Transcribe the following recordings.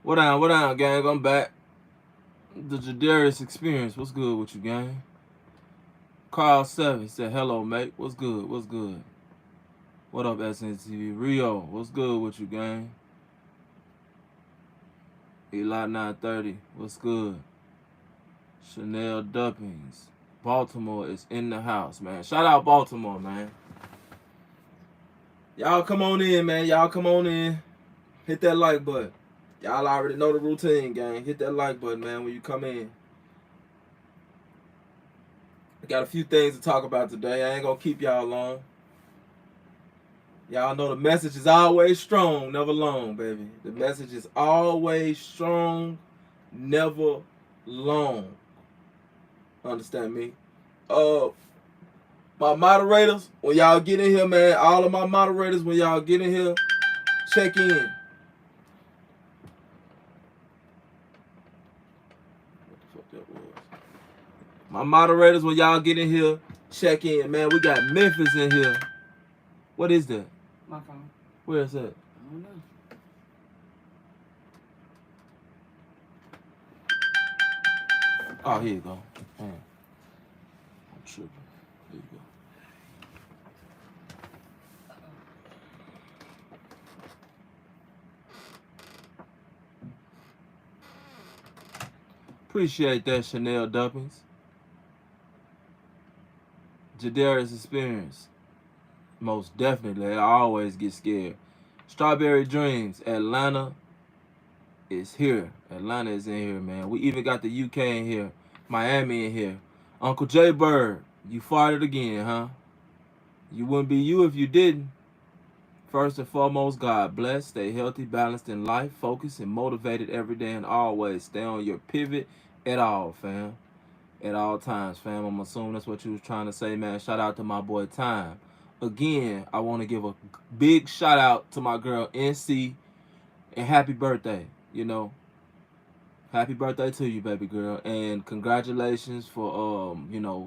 What down, gang? I'm back. The Jadarius experience. What's good with you, gang? Carl7 said, hello, mate. What's good? What's good? What up, SNTV? Rio, what's good with you, gang? Eli 930, what's good? Chanel Duppings. Baltimore is in the house, man. Shout out Baltimore, man. Y'all come on in, man. Y'all come on in. Hit that like button. Y'all already know the routine, gang. Hit that like button, man, when you come in. I got a few things to talk about today. I ain't gonna keep y'all long. Y'all know the message is always strong, never long, baby. The message is always strong, never long. Understand me? My moderators, when y'all get in here, man, all of my moderators, when y'all get in here, check in. My moderators, when y'all get in here, check in, man. We got Memphis in here. What is that? My phone. Where is that? I don't know. Oh, here you go. I'm tripping. Here you go. Appreciate that, Chanel Duppings. Jadarius experience. Most definitely. I always get scared. Strawberry Dreams. Atlanta is here. Atlanta is in here, man. We even got the UK in here. Miami in here. Uncle J Bird, you farted again, huh? You wouldn't be you if you didn't. First and foremost, God bless. Stay healthy, balanced in life, focused, and motivated every day and always. Stay on your pivot at all, fam. At all times, fam. I'm assuming that's what you was trying to say, man. Shout out to my boy Time. Again, I want to give a big shout out to my girl NC and happy birthday. You know, happy birthday to you, baby girl, and congratulations for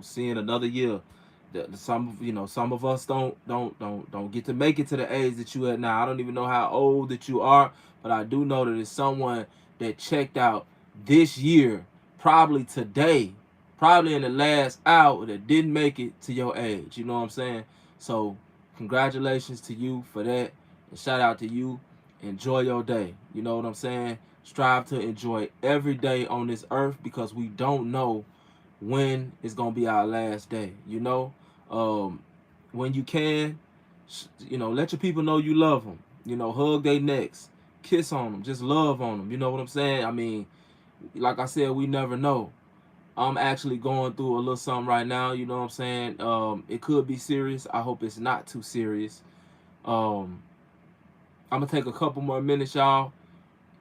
seeing another year. Some of us don't get to make it to the age that you at now. I don't even know how old that you are, but I do know that it's someone that checked out this year, probably today, probably in the last hour, that didn't make it to your age. You know what I'm saying? So congratulations to you for that, and shout out to you. Enjoy your day. You know what I'm saying? Strive to enjoy every day on this earth, because we don't know when it's gonna be our last day. You know, when you can, let your people know you love them. You know, hug their necks, kiss on them, just love on them. You know what I'm saying? I mean, like I said, we never know. I'm actually going through a little something right now. You know what I'm saying? It could be serious. I hope it's not too serious. I'm gonna take a couple more minutes, y'all,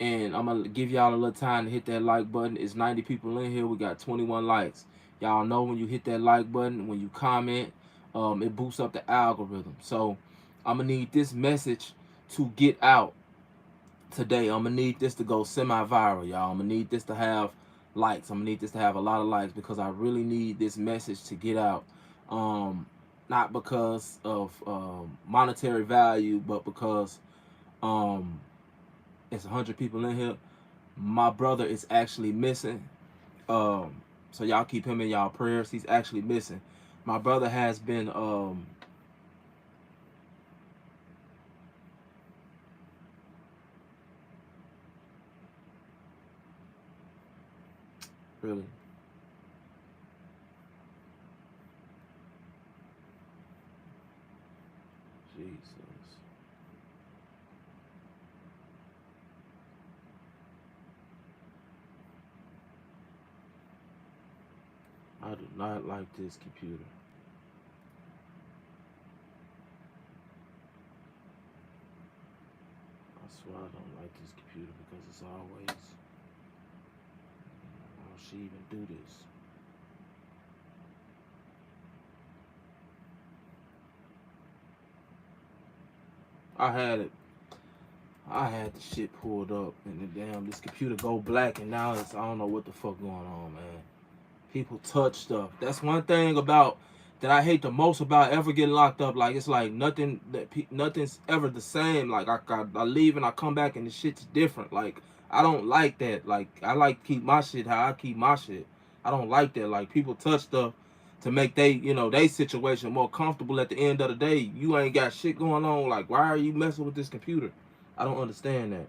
and I'm gonna give y'all a little time to hit that like button. It's 90 people in here. We got 21 likes. Y'all know when you hit that like button, when you comment, it boosts up the algorithm. So I'm gonna need this message to get out today. I'm gonna need this to go semi-viral, y'all. I'm gonna need this to have likes. I'm gonna need this to have a lot of likes, because I really need this message to get out. Not because of monetary value, but because it's 100 people in here. My brother is actually missing. So y'all keep him in y'all prayers. He's actually missing. My brother has been really. Jesus. I do not like this computer. I swear I don't like this computer, because it's always, why don't she even do this? I had the shit pulled up, and this computer go black, and now I don't know what the fuck going on, man. People touch stuff. That's one thing about that I hate the most about ever getting locked up. Like, it's like nothing that nothing's ever the same. Like, I leave and I come back and the shit's different. Like, I don't like that. Like, I like to keep my shit how I keep my shit. I don't like that. Like, people touch stuff to make they situation more comfortable. At the end of the day, you ain't got shit going on. Like, why are you messing with this computer? I don't understand that.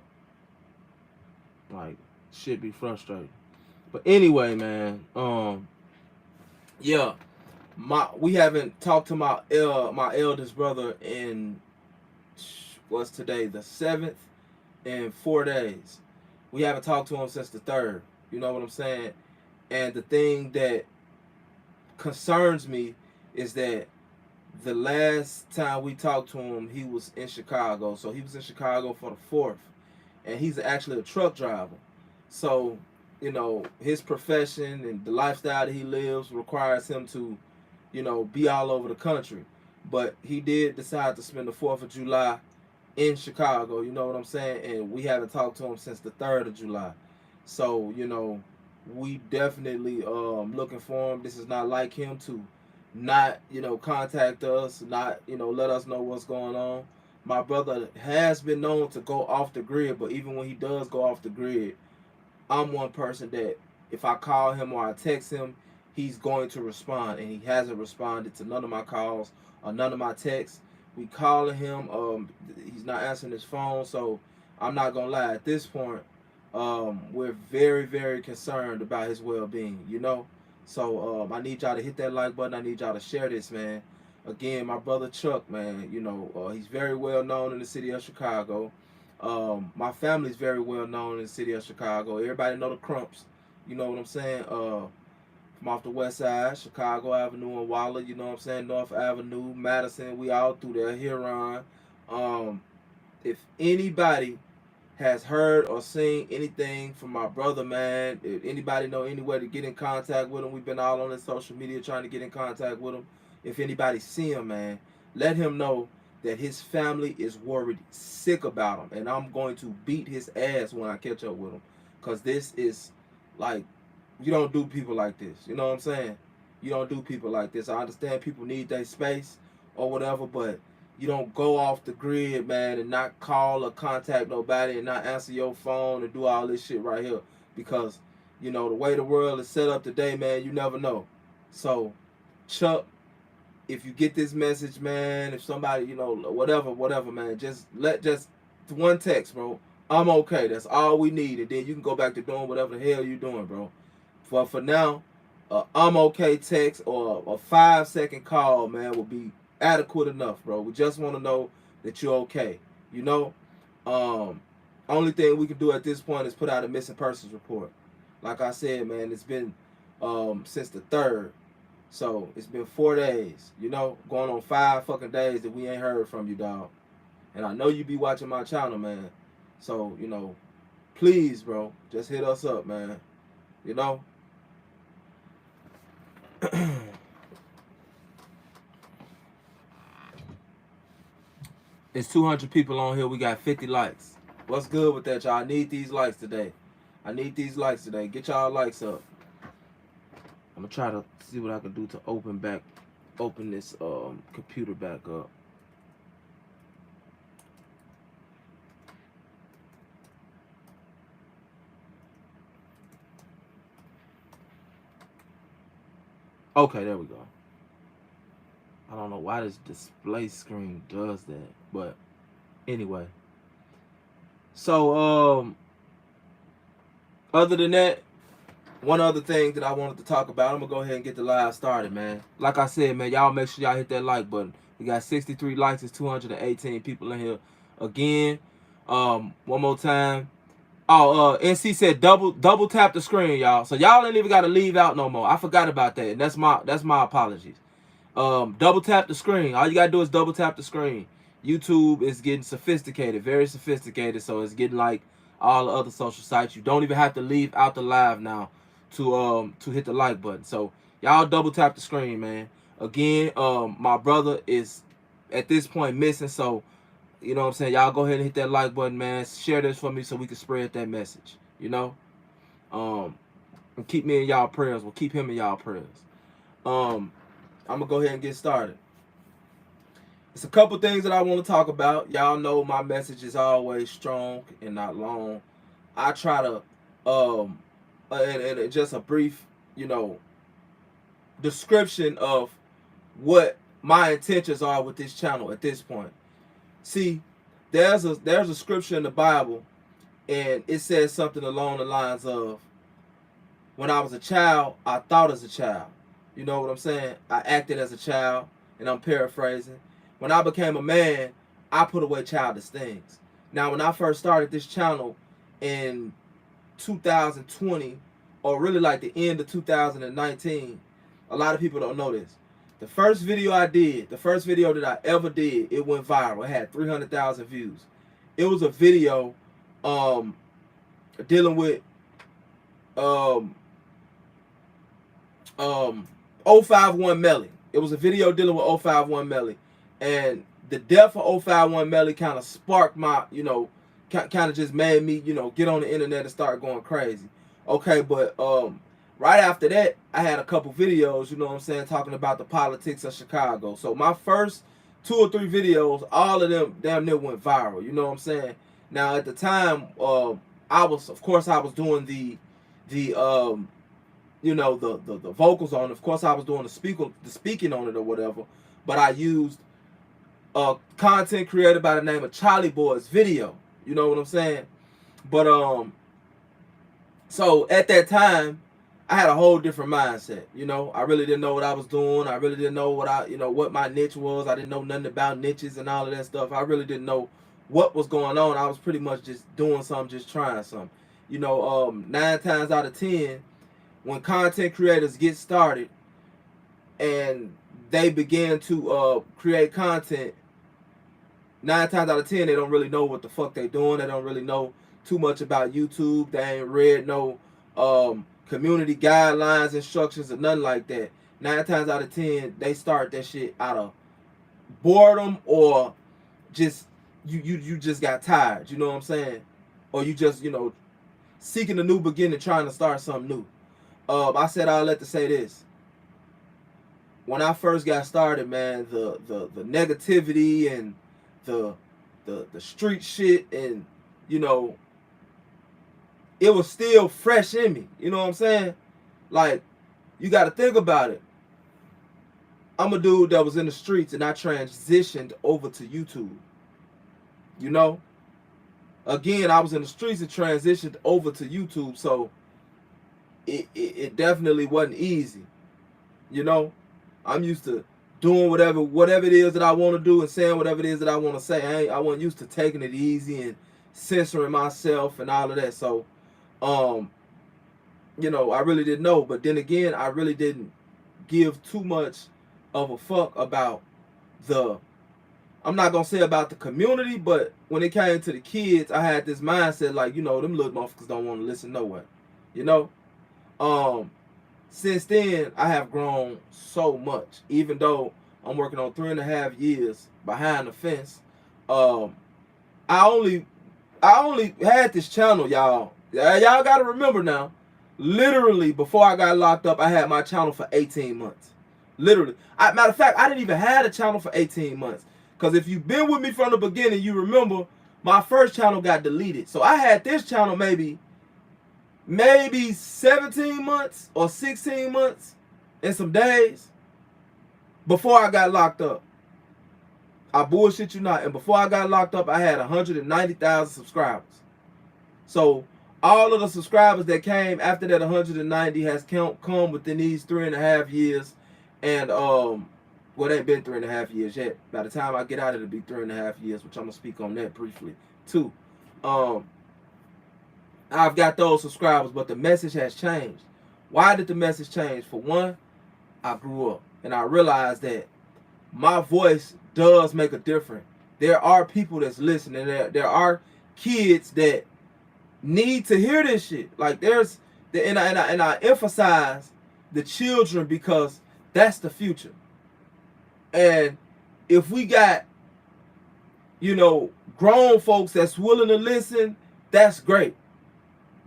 Like, shit be frustrating. But anyway, man, yeah, we haven't talked to my eldest brother in what's today, the 7th, in 4 days. We haven't talked to him since the 3rd. You know what I'm saying? And the thing that concerns me is that the last time we talked to him, he was in Chicago. So he was in Chicago for the 4th, and he's actually a truck driver. So, his profession and the lifestyle that he lives requires him to, be all over the country. But he did decide to spend the 4th of July in Chicago, you know what I'm saying? And we haven't talked to him since the 3rd of July. So, we definitely looking for him. This is not like him to not, contact us, not, let us know what's going on. My brother has been known to go off the grid, but even when he does go off the grid, I'm one person that if I call him or I text him, he's going to respond, and he hasn't responded to none of my calls or none of my texts. We calling him, he's not answering his phone, so I'm not gonna lie. At this point, we're very, very concerned about his well-being, So I need y'all to hit that like button. I need y'all to share this, man. Again, my brother Chuck, man, he's very well known in the city of Chicago. My family's very well known in the city of Chicago. Everybody know the Crumps. You know what I'm saying? From off the west side, Chicago Avenue and Waller, you know what I'm saying? North Avenue, Madison, we all through there, Huron. If anybody has heard or seen anything from my brother, man, if anybody know any way to get in contact with him, we've been all on his social media trying to get in contact with him. If anybody see him, man, let him know that his family is worried sick about him, and I'm going to beat his ass when I catch up with him, because this is like, you don't do people like this. You know what I'm saying? You don't do people like this. I understand people need their space or whatever, but you don't go off the grid, man, and not call or contact nobody and not answer your phone and do all this shit right here. Because, the way the world is set up today, man, you never know. So, Chuck, if you get this message, man, if somebody, whatever, man, just one text, bro. I'm okay. That's all we need. And then you can go back to doing whatever the hell you're doing, bro. For now, I'm okay text or a 5-second call, man, will be adequate enough, bro. We just want to know that you're okay. Only thing we can do at this point is put out a missing persons report. Like I said, man, it's been since the 3rd. So it's been 4 days, going on 5 fucking days that we ain't heard from you, dog. And I know you be watching my channel, man. So, please, bro, just hit us up, man. It's 200 people on here. We got 50 likes. What's good with that, y'all? I need these likes today. Get y'all likes up. I'm gonna try to see what I can do to open this computer back up. Okay, there we go. I don't know why this display screen does that, but anyway. So other than that, one other thing that I wanted to talk about, I'm gonna go ahead and get the live started, man. Like I said, man, y'all make sure y'all hit that like button. We got 63 likes. It's 218 people in here. Again, one more time. Oh, NC said double tap the screen, y'all. So y'all ain't even got to leave out no more. I forgot about that, and that's my apologies. Double tap the screen. All you gotta do is double tap the screen. YouTube is getting sophisticated, very sophisticated. So it's getting like all the other social sites. You don't even have to leave out the live now to hit the like button. So y'all double tap the screen, man. Again, my brother is at this point missing, so you know what I'm saying, y'all go ahead and hit that like button, man. Share this for me so we can spread that message, and keep me in y'all prayers. We'll keep him in y'all prayers. I'm going to go ahead and get started. It's a couple things that I want to talk about. Y'all know my message is always strong and not long. I try to, and just a brief, description of what my intentions are with this channel at this point. See, there's a scripture in the Bible, and it says something along the lines of, when I was a child, I thought as a child. You know what I'm saying? I acted as a child, and I'm paraphrasing. When I became a man, I put away childish things. Now, when I first started this channel in 2020, or really like the end of 2019, a lot of people don't know this. The first video I did, the first video that I ever did, it went viral. It had 300,000 views. It was a video dealing with 051 Melly. It was a video dealing with 051 Melly. And the death of 051 Melly kind of sparked my, kind of just made me, get on the internet and start going crazy. Okay, but right after that, I had a couple videos, talking about the politics of Chicago. So my first 2 or 3 videos, all of them damn near went viral. You know what I'm saying? Now at the time, I was doing the vocals on it. Of course, I was doing the speaking on it or whatever. But I used content created by the name of Charlie Boy's video. You know what I'm saying? But so at that time, I had a whole different mindset. I really didn't know what I was doing. I really didn't know what my niche was. I didn't know nothing about niches and all of that stuff. I really didn't know what was going on. I was pretty much just doing something, just trying something. 9 times out of 10, when content creators get started and they begin to create content, 9 times out of 10, they don't really know what the fuck they doing. They don't really know too much about YouTube. They ain't read no community guidelines, instructions, or nothing like that. 9 times out of 10, they start that shit out of boredom, or just you just got tired. You know what I'm saying? Or you just seeking a new beginning, trying to start something new. I said all that to say this. When I first got started, man, the negativity and the street shit, and it was still fresh in me. You know what I'm saying? Like, you got to think about it. I'm a dude that was in the streets, and I transitioned over to YouTube. Again, I was in the streets and transitioned over to YouTube, so it definitely wasn't easy. I'm used to doing whatever it is that I want to do and saying whatever it is that I want to say. I wasn't used to taking it easy and censoring myself and all of that. So, I really didn't know. But then again, I really didn't give too much of a fuck about I'm not going to say about the community, but when it came to the kids, I had this mindset like, them little motherfuckers don't want to listen nowhere. Since then, I have grown so much. Even though I'm working on 3.5 years behind the fence, I only had this channel, y'all. Y'all got to remember now. Literally, before I got locked up, I had my channel for 18 months. Literally. Matter of fact, I didn't even have a channel for 18 months. Because if you've been with me from the beginning, you remember my first channel got deleted. So I had this channel maybe 17 months or 16 months and some days before I got locked up. I bullshit you not. And before I got locked up, I had 190,000 subscribers. So all of the subscribers that came after that 190 has come within these 3.5 years. And well, it ain't been 3.5 years yet. By the time I get out, it'll be 3.5 years, which I'm gonna speak on that briefly too. I've got those subscribers, but the message has changed. Why did the message change? For one, I grew up and I realized that my voice does make a difference. There are people that's listening. There are kids that need to hear this shit. Like and I emphasize the children because that's the future. And if we got, grown folks that's willing to listen, that's great.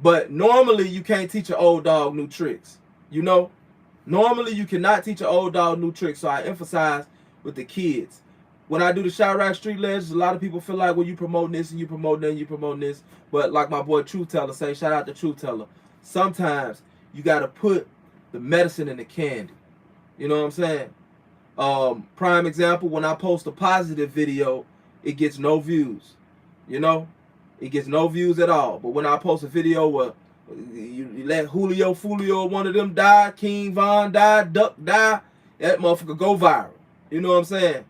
But normally you can't teach an old dog new tricks, Normally, you cannot teach an old dog new tricks, so I emphasize with the kids. When I do the Chirac Street Legends, a lot of people feel like, well, you promoting this and you promoting that and you promoting this. But like my boy Truth Teller say, shout out to Truth Teller, sometimes you got to put the medicine in the candy. You know what I'm saying? Prime example, when I post a positive video, it gets no views. You know? It gets no views at all. But when I post a video where you let Julio Fulio, one of them die, King Von die, Duck die, that motherfucker go viral. You know what I'm saying?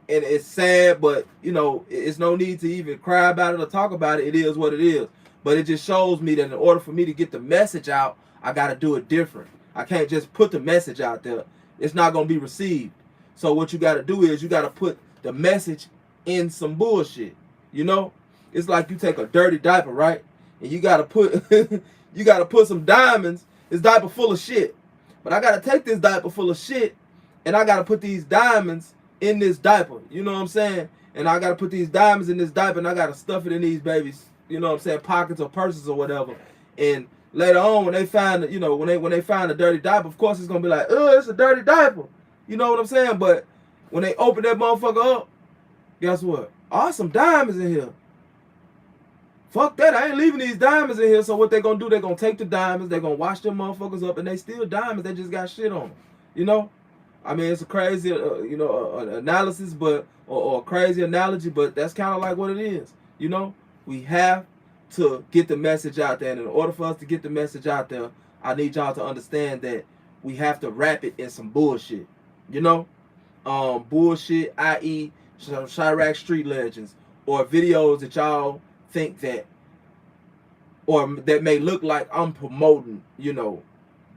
And it's sad, but, you know, it's no need to even cry about it or talk about it. It is what it is. But it just shows me that in order for me to get the message out, I got to do it different. I can't just put the message out there. It's not going to be received. So what you got to do is you got to put the message in some bullshit. You know? It's like you take a dirty diaper, right? And you got to put some diamonds. This diaper full of shit. But I got to take this diaper full of shit and I got to put these diamonds in this diaper. You know what I'm saying? And I got to put these diamonds in this diaper and I got to stuff it in these babies, you know what I'm saying, pockets or purses or whatever. And later on when they find, you know, when they find a dirty diaper, of course it's going to be like, oh, it's a dirty diaper. You know what I'm saying? But when they open that motherfucker up, guess what? Oh, some diamonds in here. Fuck that, I ain't leaving these diamonds in here. So what they gonna do, they gonna take the diamonds, they gonna wash them motherfuckers up, and they still diamonds, they just got shit on them. You know? I mean, it's a crazy, analysis, but, or a crazy analogy, but that's kind of like what it is. You know? We have to get the message out there, and in order for us to get the message out there, I need y'all to understand that we have to wrap it in some bullshit. You know? Bullshit, i.e. Chirac Street Legends, or videos that y'all think that, or that may look like I'm promoting, you know,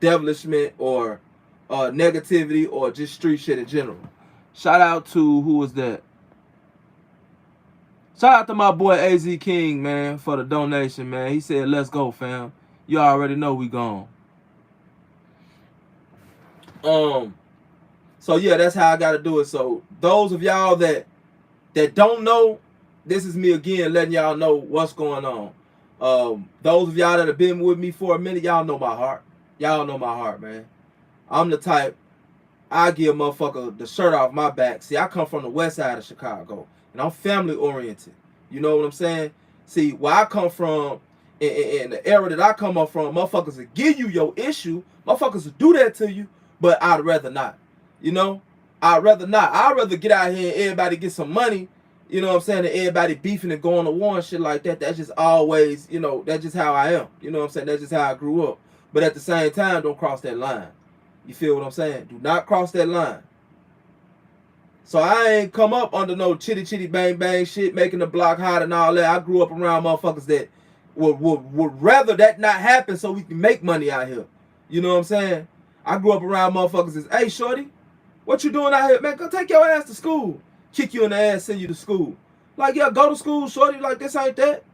devilishment or negativity or just street shit in general. Shout out to, who was that? Shout out to my boy AZ King, man, for the donation, man. He said, let's go, fam. You already know we gone. So yeah, that's how I gotta do it. So those of y'all that don't know, this is me again letting y'all know what's going on. Those of y'all that have been with me for a minute, y'all know my heart. Y'all know my heart, man. I'm the type, I give a motherfucker the shirt off my back. See, I come from the west side of Chicago, and I'm family oriented. You know what I'm saying? See, where I come from, in the era that I come up from, motherfuckers will give you your issue. Motherfuckers will do that to you, but I'd rather not. You know? I'd rather not. I'd rather get out here and everybody get some money. You know what I'm saying? And everybody beefing and going to war and shit like that. That's just always, you know, that's just how I am. You know what I'm saying? That's just how I grew up. But at the same time, don't cross that line. You feel what I'm saying? Do not cross that line. So I ain't come up under no chitty chitty bang bang shit, making the block hot and all that. I grew up around motherfuckers that would rather that not happen so we can make money out here. You know what I'm saying? I grew up around motherfuckers that's, hey, shorty, what you doing out here? Man, go take your ass to school. Kick you in the ass, send you to school. Like, yeah, go to school, shorty. Like, this ain't that.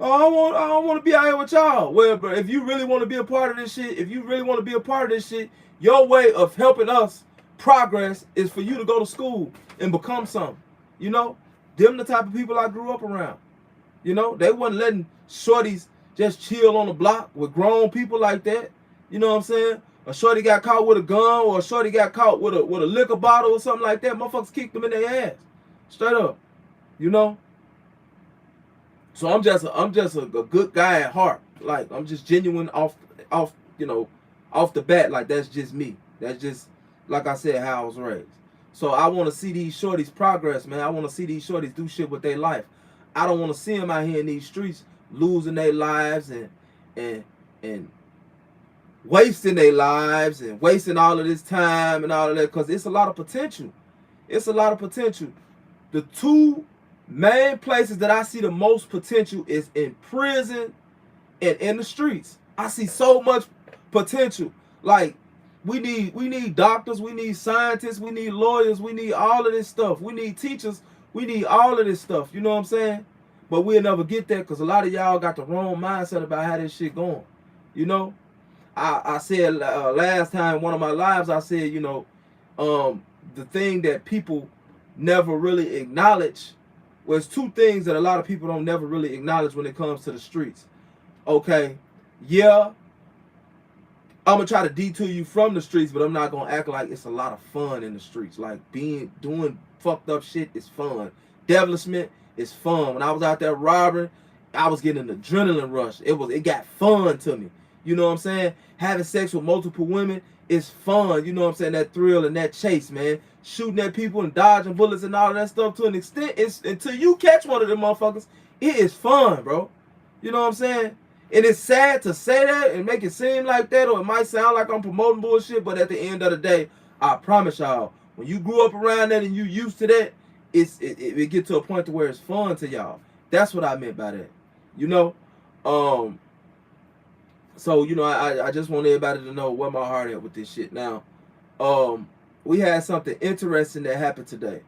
Oh, I don't want to be out here with y'all. Well, bro, if you really want to be a part of this shit, your way of helping us progress is for you to go to school and become something. You know? Them the type of people I grew up around. You know? They wasn't letting shorties just chill on the block with grown people like that. You know what I'm saying? A shorty got caught with a gun, or a shorty got caught with a liquor bottle or something like that. Motherfuckers kicked them in their ass. Straight up. You know? So I'm just a good guy at heart. Like, I'm just genuine off the bat. Like, that's just me. That's just, like I said, how I was raised. So I want to see these shorties progress, man. I want to see these shorties do shit with their life. I don't want to see them out here in these streets losing their lives and wasting their lives and wasting all of this time and all of that, because it's a lot of potential. It's a lot of potential. The two main places that I see the most potential is in prison and in the streets. I see so much potential. Like, we need doctors, we need scientists, we need lawyers, we need all of this stuff. We need teachers, we need all of this stuff. You know what I'm saying? But we'll never get there because a lot of y'all got the wrong mindset about how this shit going. You know? I said last time, one of my lives, I said, you know, the thing that people never really acknowledge was two things that a lot of people don't never really acknowledge when it comes to the streets. Okay, yeah, I'm gonna try to detour you from the streets, but I'm not gonna act like it's a lot of fun in the streets. Like doing fucked up shit is fun. Devilishment is fun. When I was out there robbing, I was getting an adrenaline rush. It got fun to me. You know what I'm saying? Having sex with multiple women is fun. You know what I'm saying? That thrill and that chase, man. Shooting at people and dodging bullets and all that stuff to an extent. It's until you catch one of them motherfuckers, it is fun, bro. You know what I'm saying? And it's sad to say that and make it seem like that, or it might sound like I'm promoting bullshit, but at the end of the day, I promise y'all, when you grew up around that and you used to that, it get to a point to where it's fun to y'all. That's what I meant by that. You know? So, you know, I just want everybody to know where my heart at with this shit. Now, we had something interesting that happened today.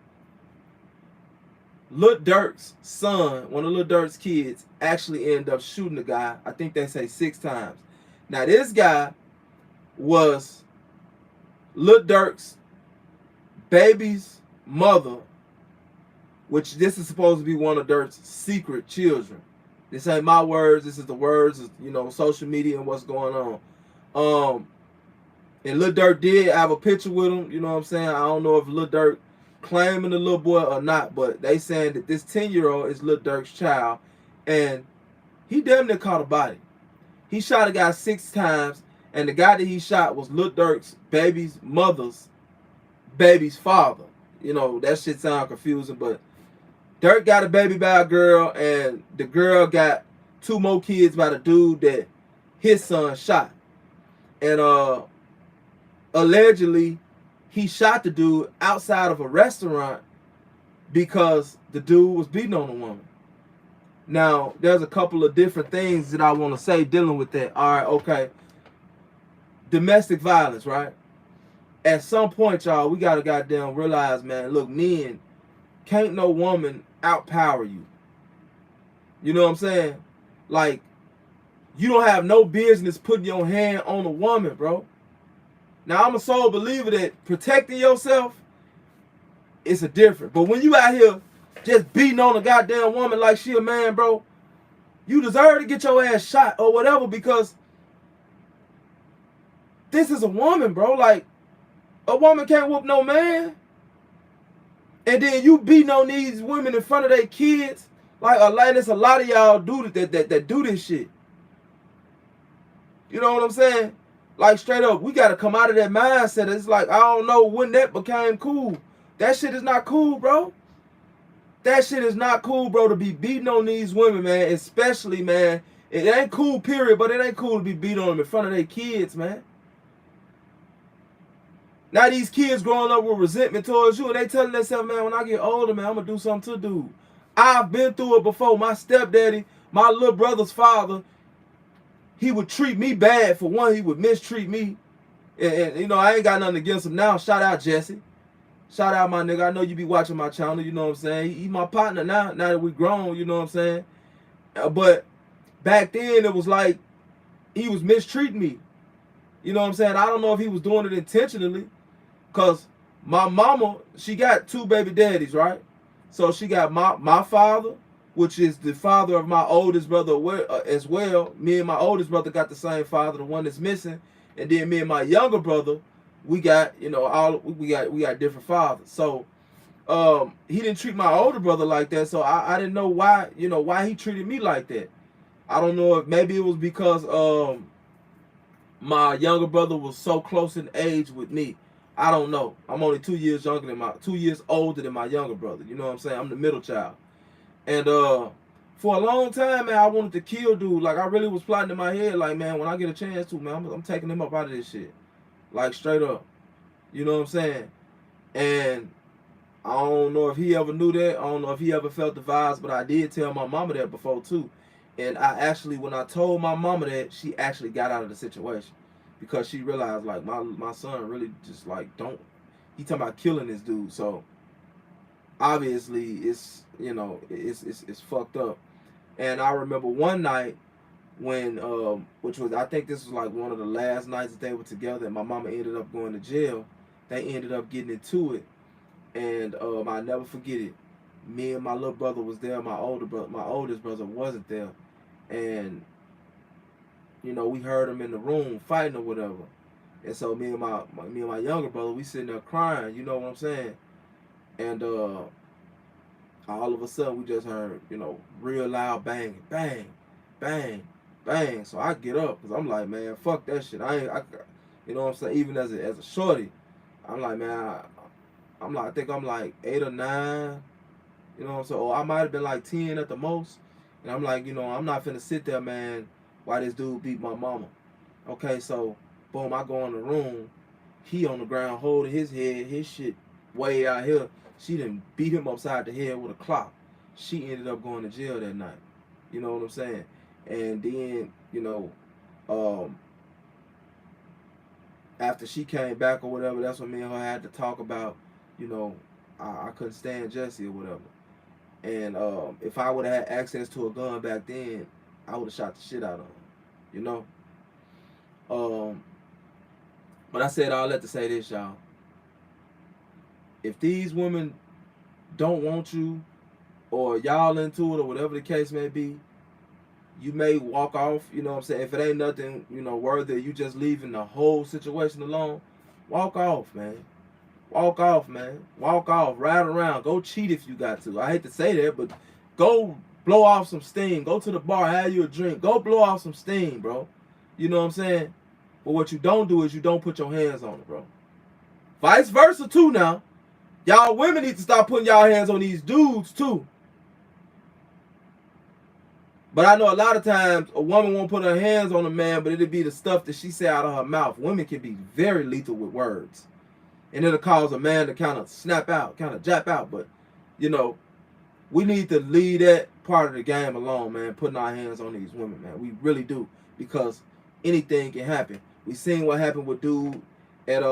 Lil Durk's son, one of Lil Durk's kids, actually ended up shooting the guy. I think they say 6 times. Now, this guy was Lil Durk's baby's mother, which this is supposed to be one of Durk's secret children. This ain't my words. This is the words of, you know, social media and what's going on. And Lil Durk did have a picture with him. You know what I'm saying? I don't know if Lil Durk claiming the little boy or not, but they saying that this 10-year-old is Lil Durk's child, and he damn near caught a body. He shot a guy 6 times, and the guy that he shot was Lil Durk's baby's mother's baby's father. You know, that shit sound confusing, but Durk got a baby by a girl, and the girl got 2 more kids by the dude that his son shot. And allegedly, he shot the dude outside of a restaurant because the dude was beating on a woman. Now, there's a couple of different things that I want to say dealing with that. All right, okay. Domestic violence, right? At some point, y'all, we got to goddamn realize, man, look, men, can't no woman outpower you. You know what I'm saying? Like, you don't have no business putting your hand on a woman, bro. Now, I'm a sole believer that protecting yourself is a different. But when you out here just beating on a goddamn woman like she a man, bro, you deserve to get your ass shot or whatever, because this is a woman, bro. Like, a woman can't whoop no man. And then you beating on these women in front of their kids. Like, there's a lot of y'all do that do this shit. You know what I'm saying? Like, straight up, we got to come out of that mindset. It's like, I don't know when that became cool. That shit is not cool, bro. That shit is not cool, bro, to be beating on these women, man. Especially, man, it ain't cool, period, but it ain't cool to be beating on them in front of their kids, man. Now these kids growing up with resentment towards you, and they telling themselves, man, when I get older, man, I'm going to do something to dude. I've been through it before. My stepdaddy, my little brother's father, he would treat me bad. For one, he would mistreat me. And you know, I ain't got nothing against him now. Shout out, Jesse. Shout out, my nigga. I know you be watching my channel, you know what I'm saying? He my partner now that we grown, you know what I'm saying? But back then, it was like he was mistreating me. You know what I'm saying? I don't know if he was doing it intentionally, because my mama, she got 2 baby daddies, right? So she got my father, which is the father of my oldest brother as well. Me and my oldest brother got the same father, the one that's missing. And then me and my younger brother, we got, you know, we got different fathers. So he didn't treat my older brother like that. So I didn't know why, you know, why he treated me like that. I don't know if maybe it was because my younger brother was so close in age with me. I don't know. I'm only 2 years younger than 2 years older than my younger brother. You know what I'm saying? I'm the middle child. And for a long time, man, I wanted to kill dude. Like, I really was plotting in my head, like, man, when I get a chance to, man, I'm taking him up out of this shit. Like, straight up. You know what I'm saying? And I don't know if he ever knew that. I don't know if he ever felt the vibes, but I did tell my mama that before, too. And I actually, when I told my mama that, she actually got out of the situation. Because she realized, like, my son really just, like, he talking about killing this dude. So, obviously, it's, you know, it's fucked up. And I remember one night when, which was, I think this was like one of the last nights that they were together, and my mama ended up going to jail. They ended up getting into it, and I never forget it. Me and my little brother was there. My oldest brother wasn't there, and you know, we heard them in the room fighting or whatever. And so me and my younger brother, we sitting there crying, you know what I'm saying? And all of a sudden we just heard, you know, real loud bang, bang, bang, bang. So I get up because I'm like, man, fuck that shit. You know what I'm saying? Even as a shorty, I'm like, man, I think I'm like 8 or 9. You know what I'm saying? Or I might have been like 10 at the most. And I'm like, you know, I'm not finna sit there, man, while this dude beat my mama. Okay, so boom, I go in the room. He on the ground holding his head, his shit way out here. She done beat him upside the head with a clock. She ended up going to jail that night. You know what I'm saying? And then, you know, after she came back or whatever, that's when me and her had to talk about, you know, I couldn't stand Jesse or whatever. And if I would have had access to a gun back then, I would have shot the shit out of him. You know? But I said all that to say this, y'all. If these women don't want you, or y'all into it, or whatever the case may be, you may walk off, you know what I'm saying? If it ain't nothing, you know, worthy, you just leaving the whole situation alone, walk off, man. Walk off, man. Walk off. Ride around. Go cheat if you got to. I hate to say that, but go blow off some steam. Go to the bar, have you a drink. Go blow off some steam, bro. You know what I'm saying? But what you don't do is you don't put your hands on it, bro. Vice versa, too, now. Y'all women need to stop putting y'all hands on these dudes, too. But I know a lot of times a woman won't put her hands on a man, but it'll be the stuff that she say out of her mouth. Women can be very lethal with words. And it'll cause a man to kind of snap out, kind of jap out. But, you know, we need to leave that part of the game alone, man, putting our hands on these women, man. We really do. Because anything can happen. We seen what happened with dude at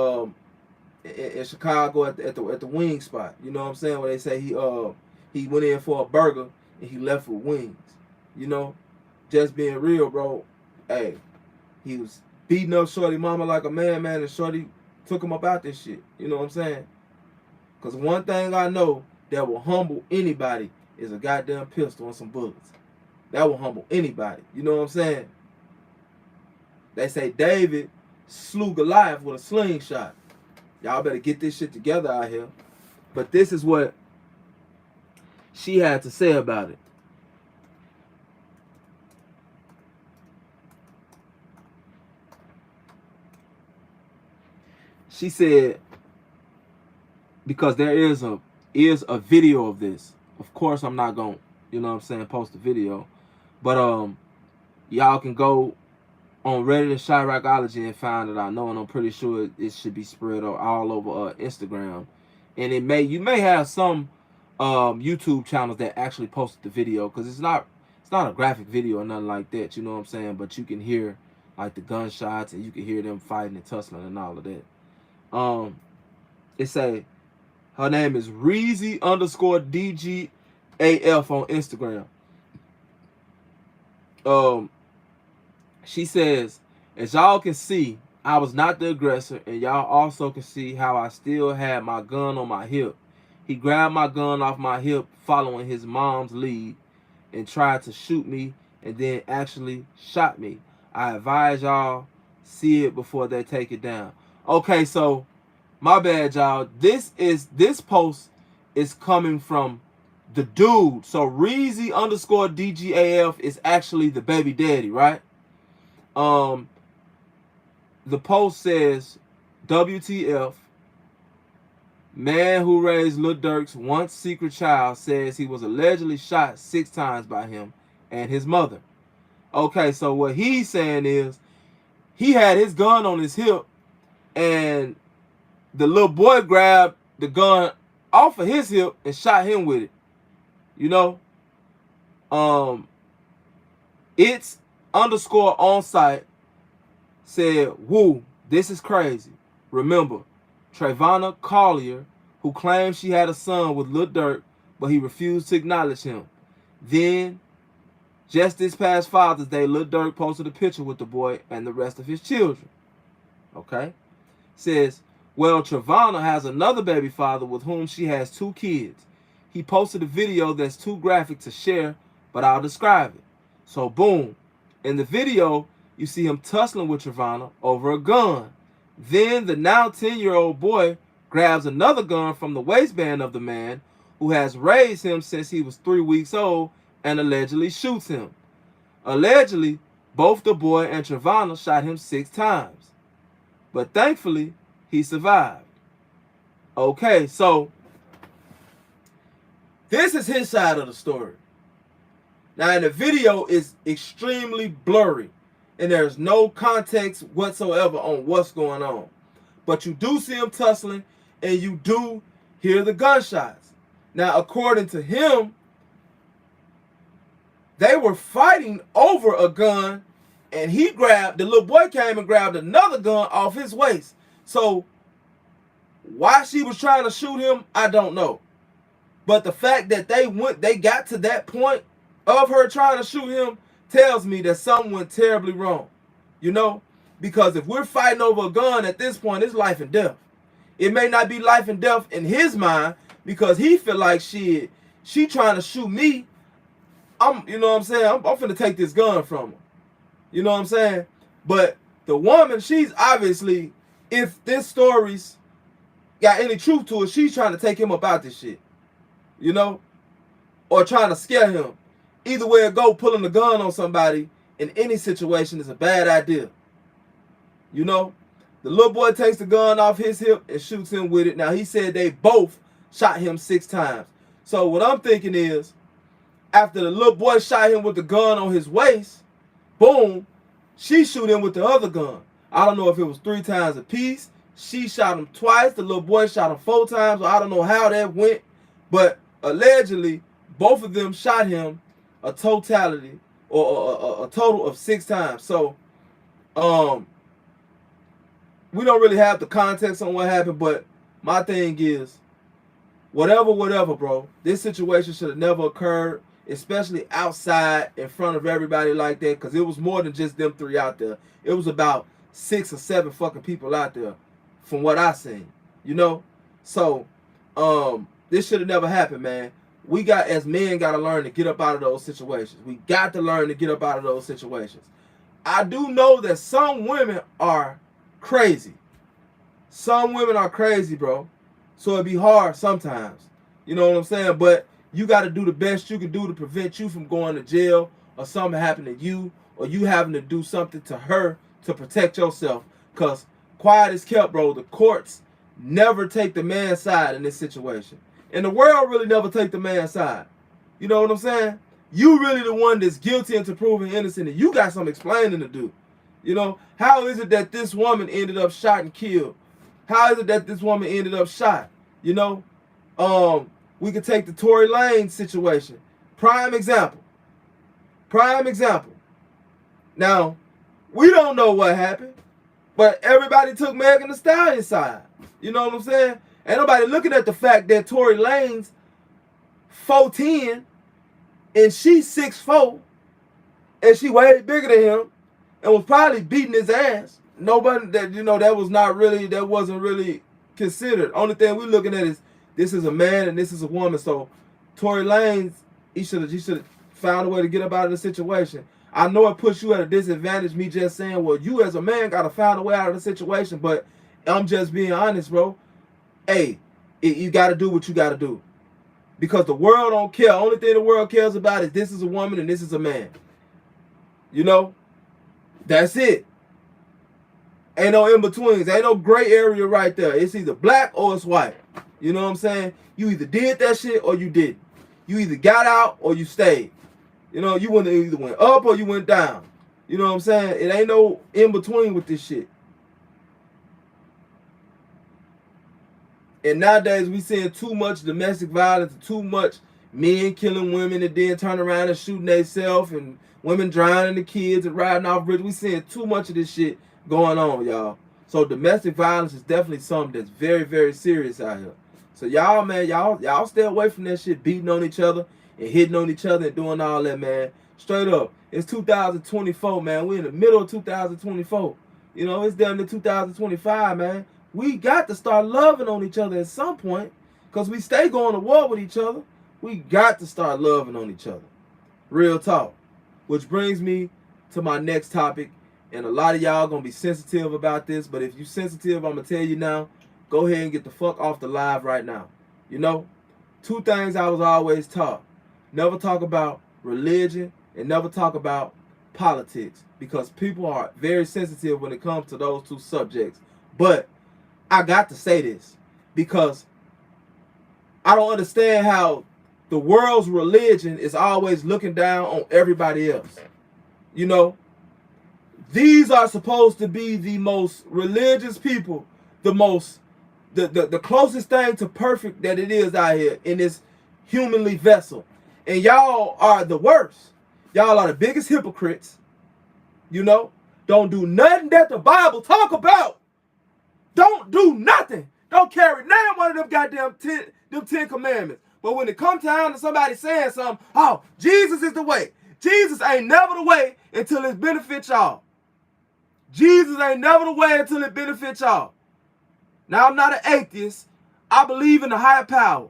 in Chicago at the wing spot. You know what I'm saying? Where they say he went in for a burger and he left with wings. You know? Just being real, bro. Hey, he was beating up Shorty mama like a man, and Shorty took him up out this shit. You know what I'm saying? Because one thing I know that will humble anybody is a goddamn pistol and some bullets. That will humble anybody. You know what I'm saying? They say David slew Goliath with a slingshot. Y'all better get this shit together out here. But this is what she had to say about it. She said, because there is a video of this. Of course, I'm not going to, you know what I'm saying, post the video. But y'all can go on Reddit and Chiracology and find it. I know, and I'm pretty sure it should be spread all over Instagram. And you may have some YouTube channels that actually posted the video, because it's not a graphic video or nothing like that, you know what I'm saying? But you can hear like the gunshots, and you can hear them fighting and tussling and all of that. It say her name is Reezy_DGAF on Instagram. She says, as y'all can see, I was not the aggressor, and y'all also can see how I still had my gun on my hip. He grabbed my gun off my hip following his mom's lead and tried to shoot me, and then actually shot me. I advise y'all see it before they take it down. Okay, so my bad, y'all. This post is coming from the dude. So Reezy_DGAF is actually the baby daddy, right? The post says, WTF, man who raised Lil Durk's once secret child says he was allegedly shot 6 times by him and his mother. Okay, so what he's saying is he had his gun on his hip, and the little boy grabbed the gun off of his hip and shot him with it. You know? It's _on-site said, woo, this is crazy. Remember, Trayvon Collier, who claimed she had a son with Lil Durk, but he refused to acknowledge him. Then, just this past Father's Day, Lil Durk posted a picture with the boy and the rest of his children. Okay? Says, well, Trayvon has another baby father with whom she has 2 kids. He posted a video that's too graphic to share, but I'll describe it. So, boom. In the video, you see him tussling with Trevonna over a gun. Then the now 10-year-old boy grabs another gun from the waistband of the man who has raised him since he was 3 weeks old and allegedly shoots him. Allegedly, both the boy and Trevonna shot him 6 times. But thankfully, he survived. Okay, so this is his side of the story. Now, in the video, it's extremely blurry, and there's no context whatsoever on what's going on. But you do see him tussling, and you do hear the gunshots. Now, according to him, they were fighting over a gun, and the little boy came and grabbed another gun off his waist. So, why she was trying to shoot him, I don't know. But the fact that they got to that point of her trying to shoot him tells me that something went terribly wrong. You know? Because if we're fighting over a gun at this point, it's life and death. It may not be life and death in his mind because he feel like she trying to shoot me. You know what I'm saying? I'm finna take this gun from her. You know what I'm saying? But the woman, she's obviously, if this story's got any truth to it, she's trying to take him about this shit. You know? Or trying to scare him. Either way it go, pulling a gun on somebody in any situation is a bad idea. You know? The little boy takes the gun off his hip and shoots him with it. Now, he said they both shot him 6 times. So what I'm thinking is, after the little boy shot him with the gun on his waist, boom, she shoot him with the other gun. I don't know if it was 3 times apiece. She shot him twice. The little boy shot him 4 times. I don't know how that went. But allegedly, both of them shot him a totality or a total of 6 times. So, we don't really have the context on what happened, but my thing is, whatever, bro, this situation should have never occurred, especially outside in front of everybody like that, because it was more than just them 3 out there. It was about 6 or 7 fucking people out there from what I seen, you know? So, this should have never happened, man. We got, as men, got to learn to get up out of those situations. We got to learn to get up out of those situations. I do know that some women are crazy. Some women are crazy, bro. So it'd be hard sometimes. You know what I'm saying? But you got to do the best you can do to prevent you from going to jail or something happening to you or you having to do something to her to protect yourself. Because quiet is kept, bro. The courts never take the man's side in this situation. And the world really never take the man's side. You know what I'm saying? You really the one that's guilty until proven innocent, and you got some explaining to do. You know, how is it that this woman ended up shot and killed? How is it that this woman ended up shot? You know, we could take the Tory Lanez situation. Prime example. Prime example. Now, we don't know what happened, but everybody took Megan Thee Stallion's side. You know what I'm saying? Ain't nobody looking at the fact that Tory Lanez 4'10" and she's 6'4", and she way bigger than him and was probably beating his ass. Nobody that, you know, that wasn't really considered. Only thing we're looking at is this is a man and this is a woman. So Tory Lanez, he should have found a way to get up out of the situation. I know it puts you at a disadvantage, me just saying, well, you as a man got to find a way out of the situation, but I'm just being honest, bro. Hey, you got to do what you got to do. Because the world don't care. Only thing the world cares about is this is a woman and this is a man. You know? That's it. Ain't no in-betweens. Ain't no gray area right there. It's either black or it's white. You know what I'm saying? You either did that shit or you didn't. You either got out or you stayed. You know, you either went up or you went down. You know what I'm saying? It ain't no in-between with this shit. And nowadays we seeing too much domestic violence, too much men killing women and then turn around and shooting themselves and women drowning the kids and riding off bridges. We seeing too much of this shit going on, y'all. So domestic violence is definitely something that's very, very serious out here. So y'all, man, y'all stay away from that shit, beating on each other and hitting on each other and doing all that, man. Straight up. It's 2024, man. We're in the middle of 2024. You know, it's down to 2025, man. We got to start loving on each other at some point because we stay going to war with each other. We got to start loving on each other. Real talk. Which brings me to my next topic, And a lot of y'all gonna be sensitive about this, but if you sensitive, I'm gonna tell you now, go ahead and get the fuck off the live right now. You know, two things I was always taught. Never talk about religion and never talk about politics, because people are very sensitive when it comes to those two subjects. But I got to say this because I don't understand how the world's religion is always looking down on everybody else. You know, these are supposed to be the most religious people, the closest thing to perfect that it is out here in this humanly vessel. And y'all are the worst. Y'all are the biggest hypocrites. You know, don't do nothing that the Bible talk about. Don't do nothing. Don't carry none one of them goddamn 10 commandments. But when it comes down to somebody saying something, oh, Jesus is the way. Jesus ain't never the way until it benefits y'all. Jesus ain't never the way until it benefits y'all. Now, I'm not an atheist. I believe in the higher power.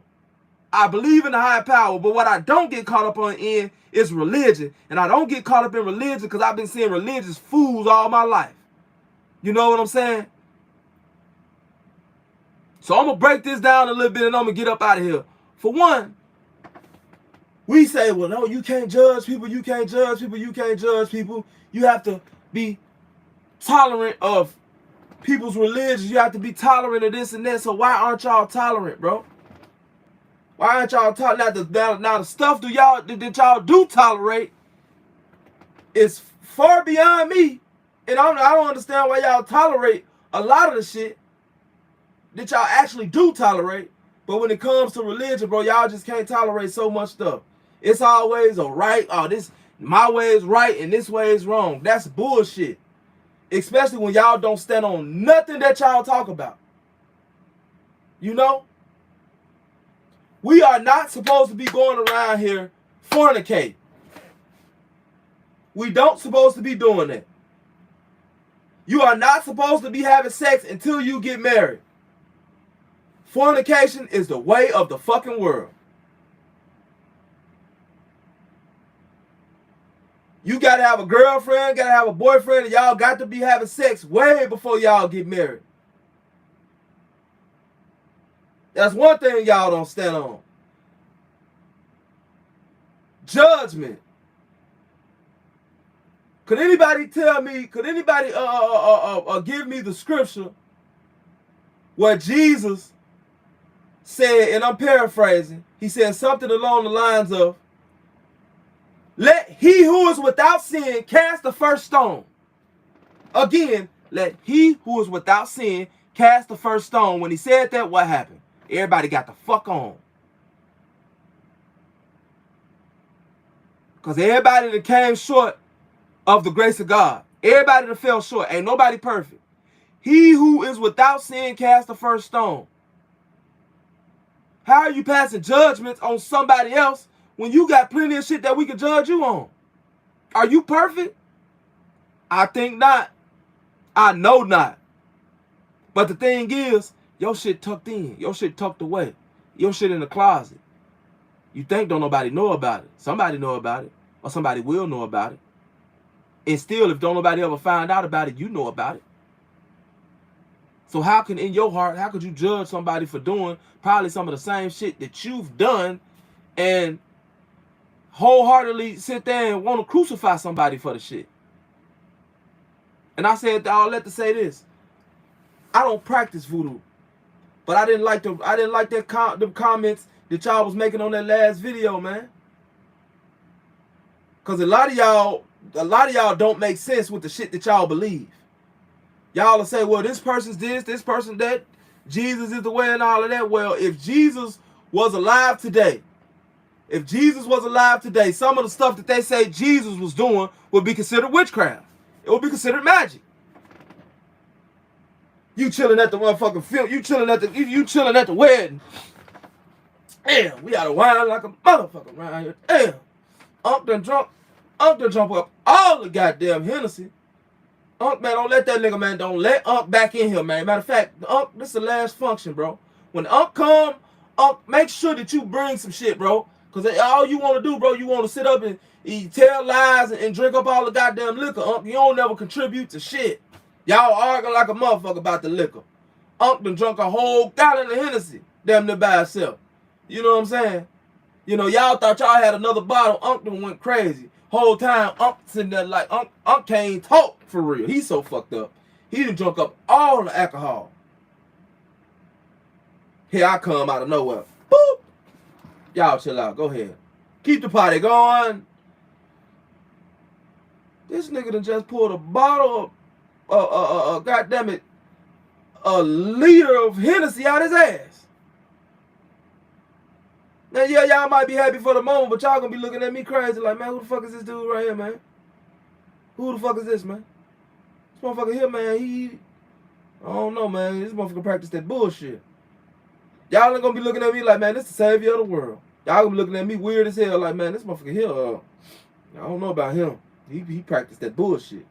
I believe in the higher power. But what I don't get caught up on in is religion. And I don't get caught up in religion because I've been seeing religious fools all my life. You know what I'm saying? So I'm going to break this down a little bit and I'm going to get up out of here. For one, we say, well, no, you can't judge people. You can't judge people. You can't judge people. You have to be tolerant of people's religions. You have to be tolerant of this and that. So why aren't y'all tolerant, bro? Why aren't y'all tolerant? Now the stuff that y'all do tolerate is far beyond me. And I don't understand why y'all tolerate a lot of the shit that y'all actually do tolerate. But when it comes to religion, bro, y'all just can't tolerate so much stuff. It's always a right. Oh, this my way is right and this way is wrong. That's bullshit. Especially when y'all don't stand on nothing that y'all talk about. You know? We are not supposed to be going around here fornicating. We don't supposed to be doing that. You are not supposed to be having sex until you get married. Fornication is the way of the fucking world. You gotta have a girlfriend, gotta have a boyfriend, and y'all got to be having sex way before y'all get married. That's one thing y'all don't stand on. Judgment. Could anybody tell me, give me the scripture where Jesus said, and I'm paraphrasing, he said something along the lines of, let he who is without sin cast the first stone. Again, let he who is without sin cast the first stone. When he said that, what happened? Everybody got the fuck on. Because everybody that came short of the grace of God. Everybody that fell short. Ain't nobody perfect. He who is without sin cast the first stone. How are you passing judgments on somebody else when you got plenty of shit that we can judge you on? Are you perfect? I think not. I know not. But the thing is, your shit tucked in. Your shit tucked away. Your shit in the closet. You think don't nobody know about it. Somebody know about it. Or somebody will know about it. And still, if don't nobody ever find out about it, you know about it. So how can, in your heart, how could you judge somebody for doing probably some of the same shit that you've done and wholeheartedly sit there and want to crucify somebody for the shit? And I said all that to say this. I don't practice voodoo. But I didn't like the comments that y'all was making on that last video, man. Cause a lot of y'all don't make sense with the shit that y'all believe. Y'all will say, well, this person's this person that, Jesus is the way and all of that. Well, if Jesus was alive today, some of the stuff that they say Jesus was doing would be considered witchcraft. It would be considered magic. You chilling at the motherfucking film. You chilling at the wedding. Damn, we gotta wine like a motherfucker around here. Damn. Unc done jump up all the goddamn Hennessy. Unc, man, don't let that nigga, man. Don't let Unc back in here, man. Matter of fact, Unc, this is the last function, bro. When Unc come, Unc, make sure that you bring some shit, bro. Because all you want to do, bro, you want to sit up and tell lies and drink up all the goddamn liquor. You don't never contribute to shit. Y'all arguing like a motherfucker about the liquor. Done drunk a whole gallon of Hennessy, damn near by himself. You know what I'm saying? You know, y'all thought y'all had another bottle. Done went crazy. Whole time, sitting there like, can't talk for real. He's so fucked up. He done drunk up all the alcohol. Here I come out of nowhere. Boop! Y'all chill out. Go ahead. Keep the party going. This nigga done just pulled a bottle of, goddamn it, a liter of Hennessy out his ass. Now, yeah, y'all might be happy for the moment, but y'all gonna be looking at me crazy like, man, who the fuck is this dude right here, man? Who the fuck is this, man? This motherfucker here, man, I don't know, man. This motherfucker practice that bullshit. Y'all ain't gonna be looking at me like, man, this is the savior of the world. Y'all gonna be looking at me weird as hell like, man, this motherfucker here, I don't know about him. He practiced that bullshit.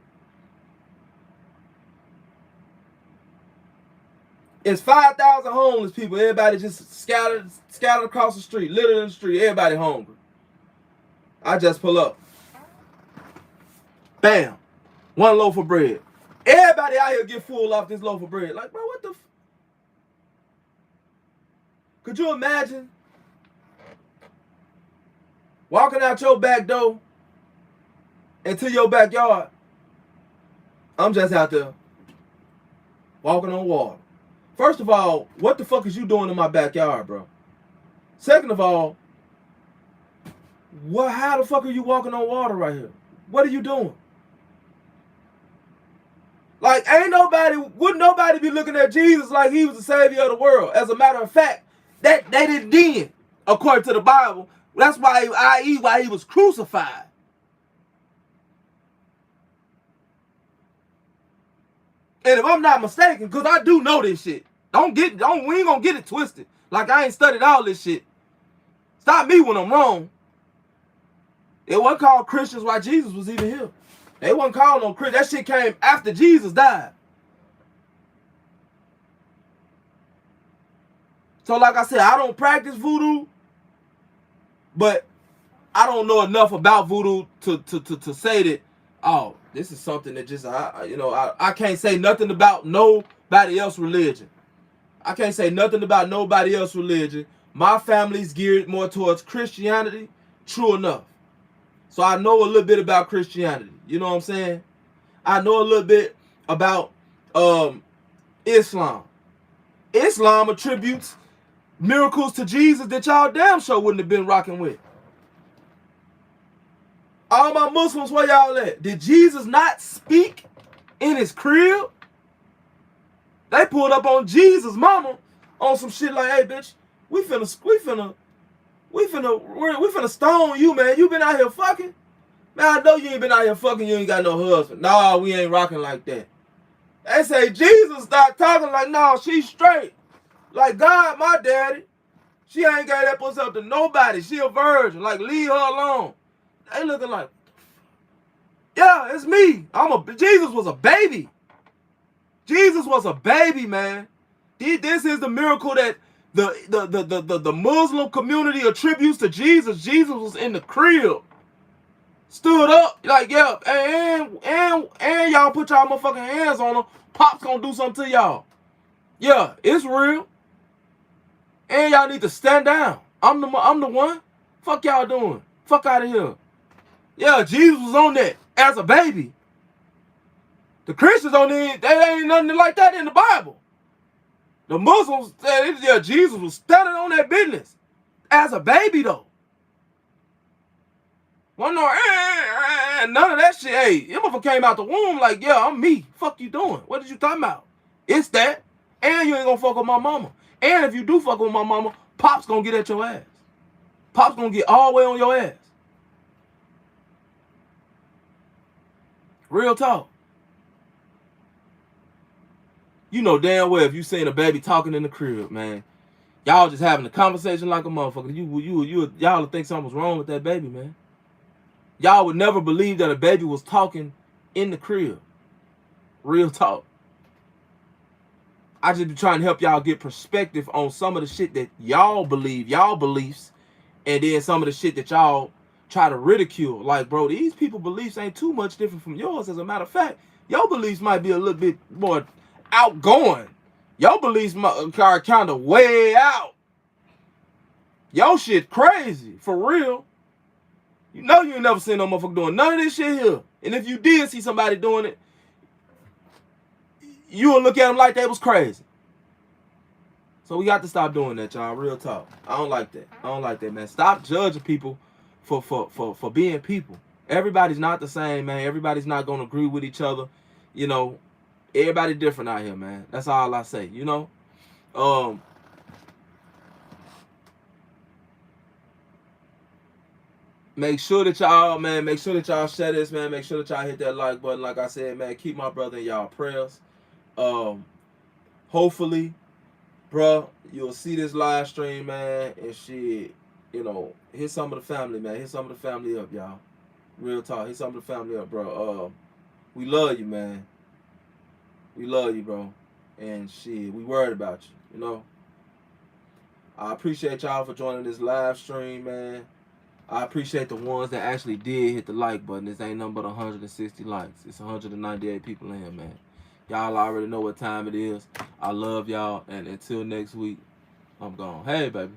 It's 5,000 homeless people. Everybody just scattered across the street, littered in the street. Everybody hungry. I just pull up. Bam. One loaf of bread. Everybody out here get full off this loaf of bread. Like, bro, what the could you imagine walking out your back door into your backyard? I'm just out there walking on water. First of all, what the fuck is you doing in my backyard, bro? Second of all, how the fuck are you walking on water right here? What are you doing? Like, wouldn't nobody be looking at Jesus like he was the savior of the world? As a matter of fact, that they didn't, according to the Bible. That's why, i.e., why he was crucified. And if I'm not mistaken, because I do know this shit. We ain't gonna get it twisted. Like I ain't studied all this shit. Stop me when I'm wrong. It wasn't called Christians while Jesus was even here. They wasn't called no Christians. That shit came after Jesus died. So like I said, I don't practice voodoo, but I don't know enough about voodoo to say that, oh, this is something that just, I can't say nothing about nobody else's religion. I can't say nothing about nobody else's religion. My family's geared more towards Christianity, true enough. So I know a little bit about Christianity. You know what I'm saying? I know a little bit about Islam. Islam attributes miracles to Jesus that y'all damn sure wouldn't have been rocking with. All my Muslims, where y'all at? Did Jesus not speak in his crib? They pulled up on Jesus' mama on some shit like, hey, bitch, we finna stone you, man. You been out here fucking? Man, I know you ain't been out here fucking. You ain't got no husband. Nah, we ain't rocking like that. They say Jesus start talking like, no, she's straight. Like God, my daddy. She ain't got that pussy up to nobody. She a virgin. Like, leave her alone. They looking like, yeah, it's me. Jesus was a baby. Jesus was a baby, man. This is the miracle that the Muslim community attributes to Jesus. Jesus was in the crib. Stood up, like, yeah, and y'all put y'all motherfucking hands on him. Pop's gonna do something to y'all. Yeah, it's real. And y'all need to stand down. I'm the one. Fuck y'all doing. Fuck out of here. Yeah, Jesus was on that as a baby. The Christians they ain't nothing like that in the Bible. The Muslims said, yeah, Jesus was standing on that business as a baby though. None of that shit. Hey, your motherfucker came out the womb like, yeah, I'm me. Fuck you doing? What did you talking about? It's that. And you ain't gonna fuck with my mama. And if you do fuck with my mama, Pop's gonna get at your ass. Pop's gonna get all the way on your ass. Real talk. You know damn well if you seen a baby talking in the crib, man, y'all just having a conversation like a motherfucker. Y'all would think something was wrong with that baby, man. Y'all would never believe that a baby was talking in the crib. Real talk. I just be trying to help y'all get perspective on some of the shit that y'all believe, y'all beliefs, And then some of the shit that y'all try to ridicule, like, bro, these people beliefs ain't too much different from yours. As a matter of fact, your beliefs might be a little bit more outgoing. Your beliefs are kind of way out. Your shit crazy, for real. You know you ain't never seen no motherfucker doing none of this shit here. And if you did see somebody doing it, you would look at them like they was crazy. So we got to stop doing that, y'all. Real talk. I don't like that. I don't like that, man. Stop judging people for being people. Everybody's not the same, man. Everybody's not gonna agree with each other. You know, everybody different out here, man. That's all I say. You know, make sure that y'all, man, make sure that y'all share this, man. Make sure that y'all hit that like button. Like I said, man, keep my brother in y'all prayers. Hopefully, bruh, you'll see this live stream, man, and shit, you know, hit some of the family, man. Hit some of the family up, y'all. Real talk. Hit some of the family up, bro. We love you, man. We love you, bro. And shit, we worried about you, you know. I appreciate y'all for joining this live stream, man. I appreciate the ones that actually did hit the like button. This ain't nothing but 160 likes. It's 198 people in here, man. Y'all already know what time it is. I love y'all, and until next week, I'm gone. Hey, baby.